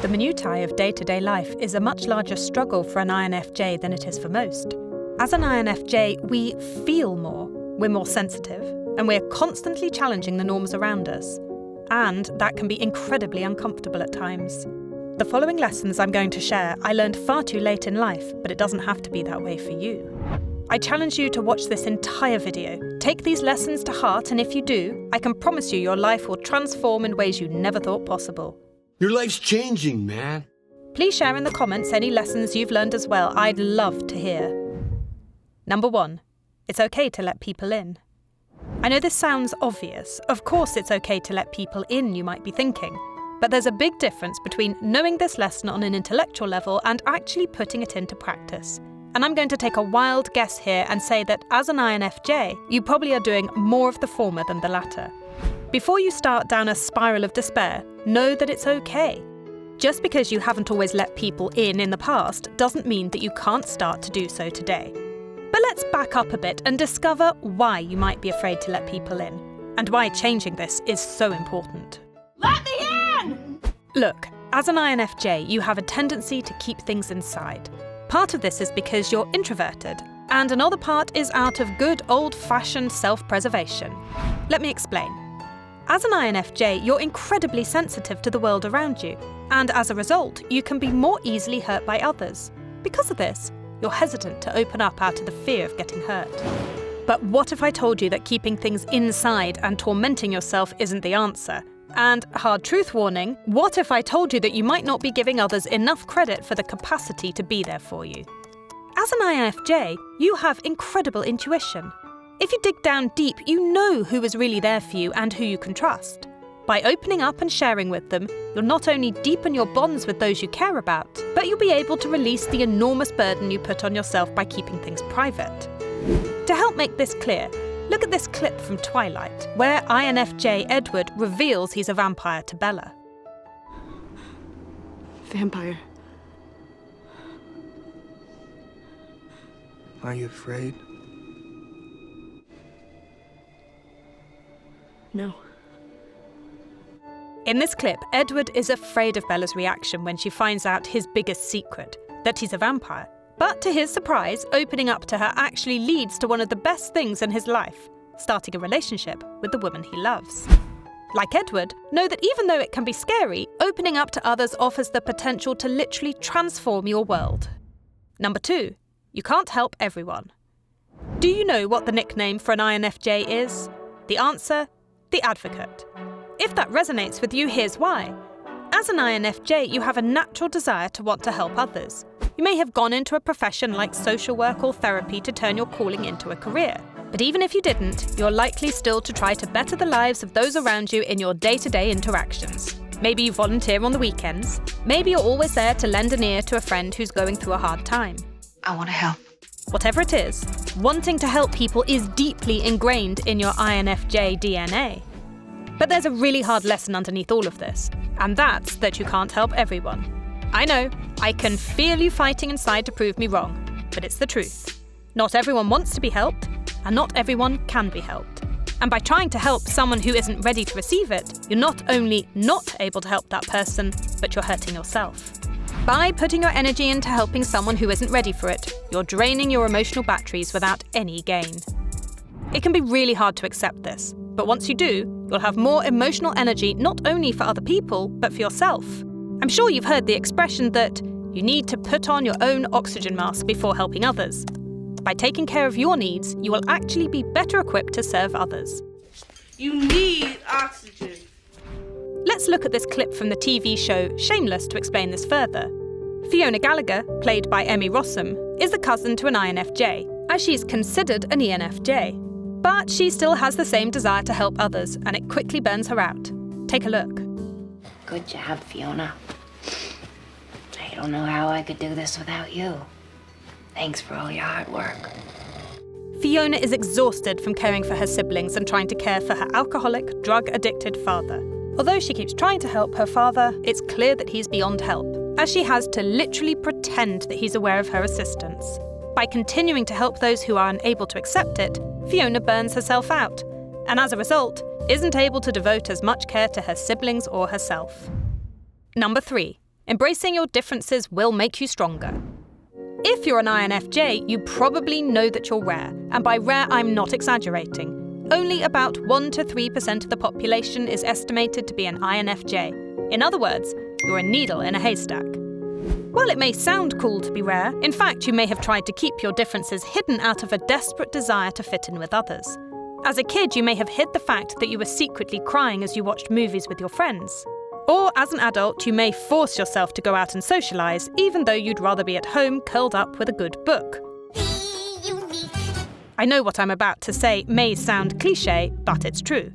The minutiae of day-to-day life is a much larger struggle for an INFJ than it is for most. As an INFJ, we feel more, we're more sensitive, and we're constantly challenging the norms around us. And that can be incredibly uncomfortable at times. The following lessons I'm going to share I learned far too late in life, but it doesn't have to be that way for you. I challenge you to watch this entire video. Take these lessons to heart, and if you do, I can promise you your life will transform in ways you never thought possible. Your life's changing, man. Please share in the comments any lessons you've learned as well. I'd love to hear. Number 1. It's okay to let people in. I know this sounds obvious. Of course it's okay to let people in, you might be thinking. But there's a big difference between knowing this lesson on an intellectual level and actually putting it into practice. And I'm going to take a wild guess here and say that as an INFJ, you probably are doing more of the former than the latter. Before you start down a spiral of despair, know that it's okay. Just because you haven't always let people in the past doesn't mean that you can't start to do so today. But let's back up a bit and discover why you might be afraid to let people in, and why changing this is so important. Let me in! Look, as an INFJ, you have a tendency to keep things inside. Part of this is because you're introverted, and another part is out of good old-fashioned self-preservation. Let me explain. As an INFJ, you're incredibly sensitive to the world around you, and as a result, you can be more easily hurt by others. Because of this, you're hesitant to open up out of the fear of getting hurt. But what if I told you that keeping things inside and tormenting yourself isn't the answer? And, hard truth warning, what if I told you that you might not be giving others enough credit for the capacity to be there for you? As an INFJ, you have incredible intuition. If you dig down deep, you know who is really there for you and who you can trust. By opening up and sharing with them, you'll not only deepen your bonds with those you care about, but you'll be able to release the enormous burden you put on yourself by keeping things private. To help make this clear, look at this clip from Twilight, where INFJ Edward reveals he's a vampire to Bella. Vampire. Are you afraid? No. In this clip, Edward is afraid of Bella's reaction when she finds out his biggest secret, that he's a vampire. But to his surprise, opening up to her actually leads to one of the best things in his life, starting a relationship with the woman he loves. Like Edward, know that even though it can be scary, opening up to others offers the potential to literally transform your world. Number 2, you can't help everyone. Do you know what the nickname for an INFJ is? The answer? The Advocate. If that resonates with you, here's why. As an INFJ, you have a natural desire to want to help others. You may have gone into a profession like social work or therapy to turn your calling into a career. But even if you didn't, you're likely still to try to better the lives of those around you in your day-to-day interactions. Maybe you volunteer on the weekends. Maybe you're always there to lend an ear to a friend who's going through a hard time. I want to help. Whatever it is, wanting to help people is deeply ingrained in your INFJ DNA. But there's a really hard lesson underneath all of this, and that's that you can't help everyone. I know, I can feel you fighting inside to prove me wrong, but it's the truth. Not everyone wants to be helped, and not everyone can be helped. And by trying to help someone who isn't ready to receive it, you're not only not able to help that person, but you're hurting yourself. By putting your energy into helping someone who isn't ready for it, you're draining your emotional batteries without any gain. It can be really hard to accept this, but once you do, you'll have more emotional energy not only for other people, but for yourself. I'm sure you've heard the expression that you need to put on your own oxygen mask before helping others. By taking care of your needs, you will actually be better equipped to serve others. You need oxygen. Let's look at this clip from the TV show Shameless to explain this further. Fiona Gallagher, played by Emmy Rossum, is a cousin to an INFJ, as she's considered an ENFJ. But she still has the same desire to help others, and it quickly burns her out. Take a look. Good job, Fiona. I don't know how I could do this without you. Thanks for all your hard work. Fiona is exhausted from caring for her siblings and trying to care for her alcoholic, drug-addicted father. Although she keeps trying to help her father, it's clear that he's beyond help, as she has to literally pretend that he's aware of her assistance. By continuing to help those who are unable to accept it, Fiona burns herself out, and as a result, isn't able to devote as much care to her siblings or herself. Number 3. Embracing your differences will make you stronger. If you're an INFJ, you probably know that you're rare, and by rare I'm not exaggerating. Only about 1 to 3% of the population is estimated to be an INFJ. In other words, you're a needle in a haystack. While it may sound cool to be rare, in fact you may have tried to keep your differences hidden out of a desperate desire to fit in with others. As a kid, you may have hid the fact that you were secretly crying as you watched movies with your friends. Or as an adult, you may force yourself to go out and socialise, even though you'd rather be at home curled up with a good book. I know what I'm about to say may sound cliché, but it's true.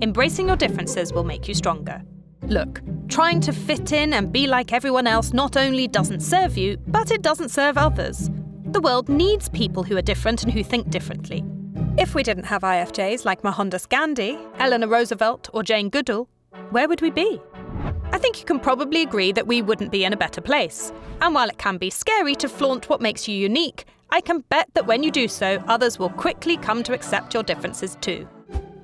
Embracing your differences will make you stronger. Look, trying to fit in and be like everyone else not only doesn't serve you, but it doesn't serve others. The world needs people who are different and who think differently. If we didn't have IFJs like Mohandas Gandhi, Eleanor Roosevelt or Jane Goodall, where would we be? I think you can probably agree that we wouldn't be in a better place. And while it can be scary to flaunt what makes you unique, I can bet that when you do so, others will quickly come to accept your differences too.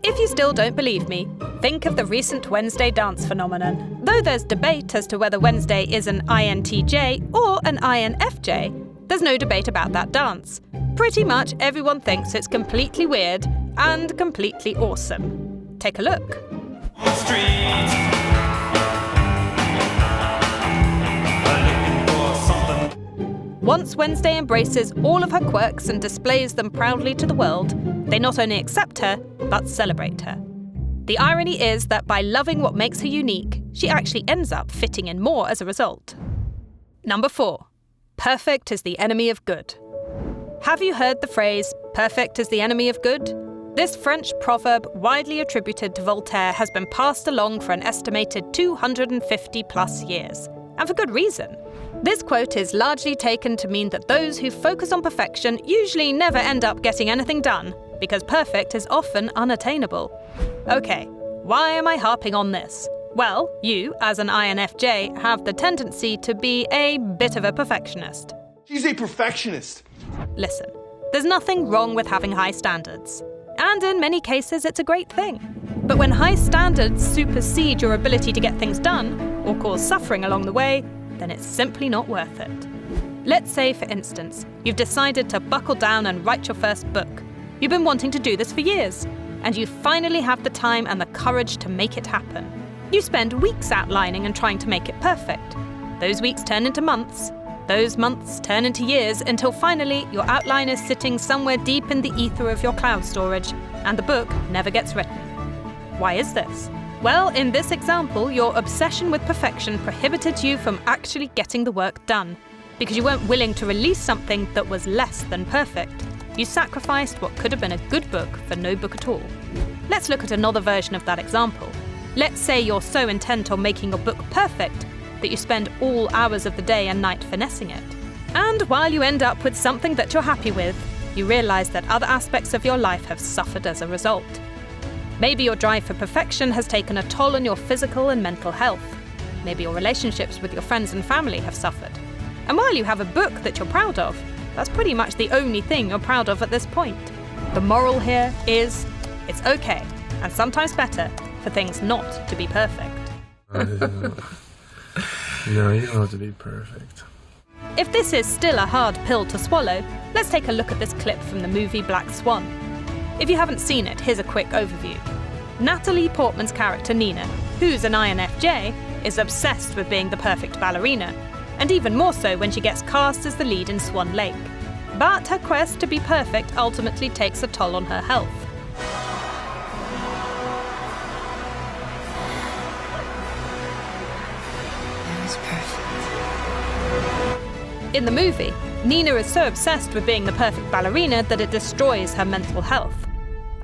If you still don't believe me, think of the recent Wednesday dance phenomenon. Though there's debate as to whether Wednesday is an INTJ or an INFJ, there's no debate about that dance. Pretty much everyone thinks it's completely weird and completely awesome. Take a look. Once Wednesday embraces all of her quirks and displays them proudly to the world, they not only accept her, but celebrate her. The irony is that by loving what makes her unique, she actually ends up fitting in more as a result. Number 4. Perfect is the enemy of good. Have you heard the phrase, perfect is the enemy of good? This French proverb, widely attributed to Voltaire, has been passed along for an estimated 250 plus years. And for good reason. This quote is largely taken to mean that those who focus on perfection usually never end up getting anything done, because perfect is often unattainable. Okay, why am I harping on this? Well, you, as an INFJ, have the tendency to be a bit of a perfectionist. She's a perfectionist. Listen, there's nothing wrong with having high standards. And in many cases, it's a great thing. But when high standards supersede your ability to get things done, or cause suffering along the way, then it's simply not worth it. Let's say, for instance, you've decided to buckle down and write your first book. You've been wanting to do this for years, and you finally have the time and the courage to make it happen. You spend weeks outlining and trying to make it perfect. Those weeks turn into months. Those months turn into years until finally your outline is sitting somewhere deep in the ether of your cloud storage, and the book never gets written. Why is this? Well, in this example, your obsession with perfection prohibited you from actually getting the work done, because you weren't willing to release something that was less than perfect. You sacrificed what could have been a good book for no book at all. Let's look at another version of that example. Let's say you're so intent on making your book perfect that you spend all hours of the day and night finessing it. And while you end up with something that you're happy with, you realize that other aspects of your life have suffered as a result. Maybe your drive for perfection has taken a toll on your physical and mental health. Maybe your relationships with your friends and family have suffered. And while you have a book that you're proud of, that's pretty much the only thing you're proud of at this point. The moral here is, it's okay, and sometimes better, for things not to be perfect. No, you don't have to be perfect. If this is still a hard pill to swallow, let's take a look at this clip from the movie Black Swan. If you haven't seen it, here's a quick overview. Natalie Portman's character Nina, who's an INFJ, is obsessed with being the perfect ballerina, and even more so when she gets cast as the lead in Swan Lake. But her quest to be perfect ultimately takes a toll on her health. That was perfect. In the movie, Nina is so obsessed with being the perfect ballerina that it destroys her mental health.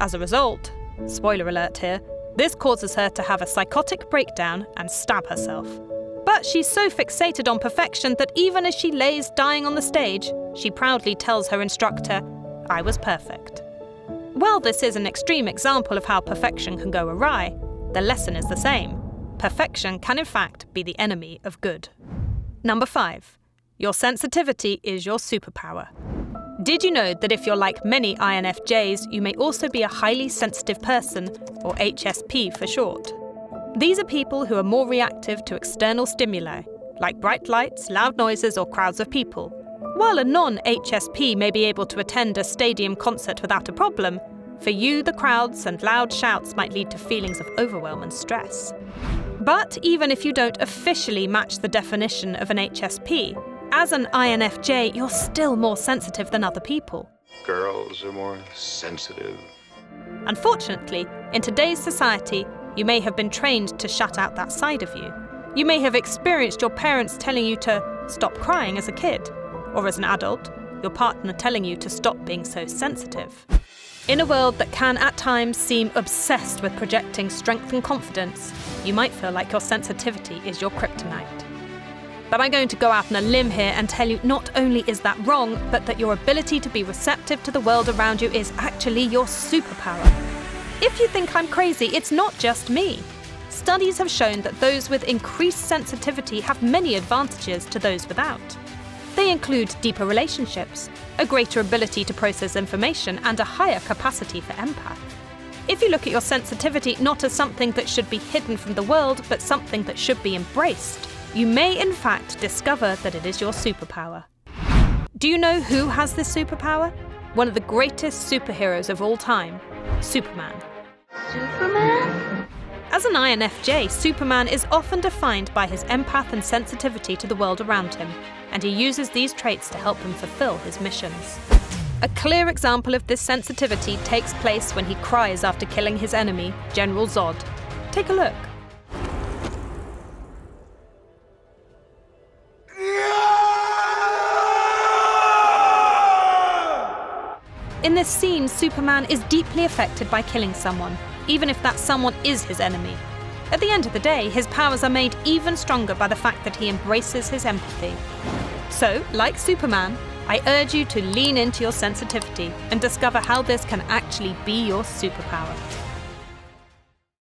As a result, spoiler alert here, this causes her to have a psychotic breakdown and stab herself. But she's so fixated on perfection that even as she lays dying on the stage, she proudly tells her instructor, "I was perfect." While this is an extreme example of how perfection can go awry, the lesson is the same. Perfection can in fact be the enemy of good. Number 5. Your sensitivity is your superpower. Did you know that if you're like many INFJs, you may also be a highly sensitive person, or HSP for short? These are people who are more reactive to external stimuli, like bright lights, loud noises, or crowds of people. While a non-HSP may be able to attend a stadium concert without a problem, for you, the crowds and loud shouts might lead to feelings of overwhelm and stress. But even if you don't officially match the definition of an HSP, as an INFJ, you're still more sensitive than other people. Girls are more sensitive. Unfortunately, in today's society, you may have been trained to shut out that side of you. You may have experienced your parents telling you to stop crying as a kid, or as an adult, your partner telling you to stop being so sensitive. In a world that can at times seem obsessed with projecting strength and confidence, you might feel like your sensitivity is your kryptonite. But I'm going to go out on a limb here and tell you not only is that wrong, but that your ability to be receptive to the world around you is actually your superpower. If you think I'm crazy, it's not just me. Studies have shown that those with increased sensitivity have many advantages to those without. They include deeper relationships, a greater ability to process information, and a higher capacity for empath. If you look at your sensitivity not as something that should be hidden from the world, but something that should be embraced, you may in fact discover that it is your superpower. Do you know who has this superpower? One of the greatest superheroes of all time, Superman. Superman? As an INFJ, Superman is often defined by his empath and sensitivity to the world around him, and he uses these traits to help him fulfill his missions. A clear example of this sensitivity takes place when he cries after killing his enemy, General Zod. Take a look. In this scene, Superman is deeply affected by killing someone, even if that someone is his enemy. At the end of the day, his powers are made even stronger by the fact that he embraces his empathy. So, like Superman, I urge you to lean into your sensitivity and discover how this can actually be your superpower.